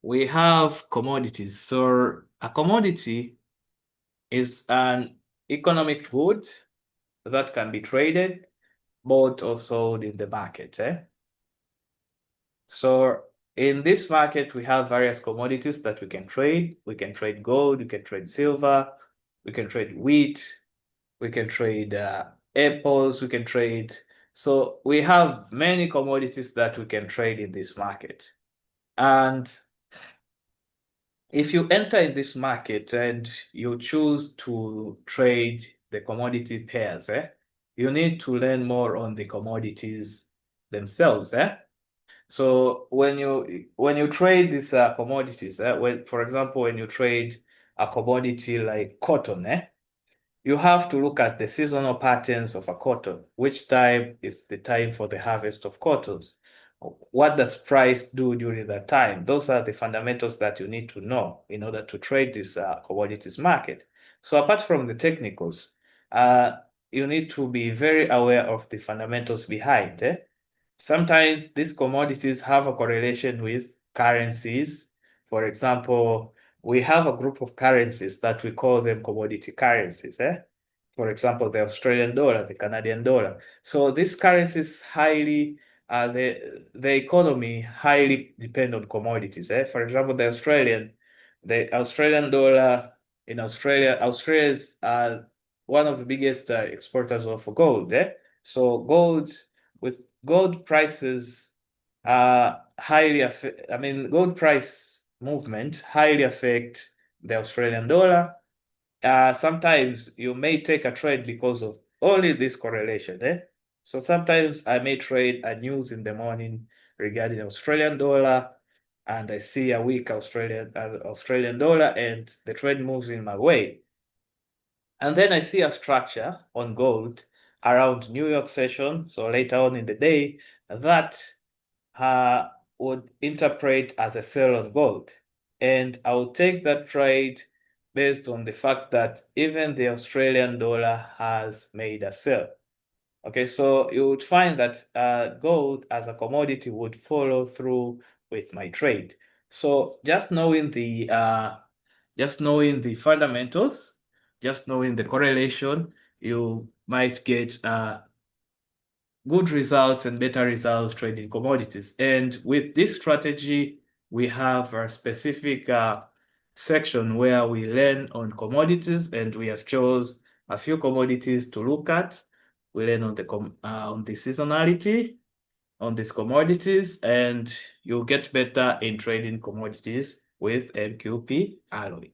we have commodities. So a commodity is an economic good that can be traded, bought or sold in the market. So in this market, we have various commodities that we can trade. We can trade gold, we can trade silver, we can trade wheat, we can trade apples, we can trade. So we have many commodities that we can trade in this market. And if you enter in this market and you choose to trade the commodity pairs, you need to learn more on the commodities themselves. So when you trade these commodities, for example, when you trade a commodity like cotton, you have to look at the seasonal patterns of a cotton. Which time is the time for the harvest of cottons? What does price do during that time? Those are the fundamentals that you need to know in order to trade this commodities market. So apart from the technicals, you need to be very aware of the fundamentals behind. Sometimes these commodities have a correlation with currencies. For example, we have a group of currencies that we call them commodity currencies. For example, the Australian dollar, the Canadian dollar. So these currencies highly, the economy highly depend on commodities. For example, the Australian dollar in Australia, Australia is one of the biggest exporters of gold. So with gold prices gold price movement highly affect the Australian dollar. Sometimes you may take a trade because of only this correlation. So sometimes I may trade a news in the morning regarding Australian dollar, and I see a weak Australian dollar, and the trade moves in my way. And then I see a structure on gold around New York session, so later on in the day, that would interpret as a sell on gold. And I would take that trade based on the fact that even the Australian dollar has made a sell. Okay, so you would find that gold as a commodity would follow through with my trade. So just knowing the fundamentals, just knowing the correlation, you might get good results and better results trading commodities. And with this strategy, we have a specific section where we learn on commodities, and we have chose a few commodities to look at. We learn on the seasonality on these commodities, and you'll get better in trading commodities with MQP Alloy.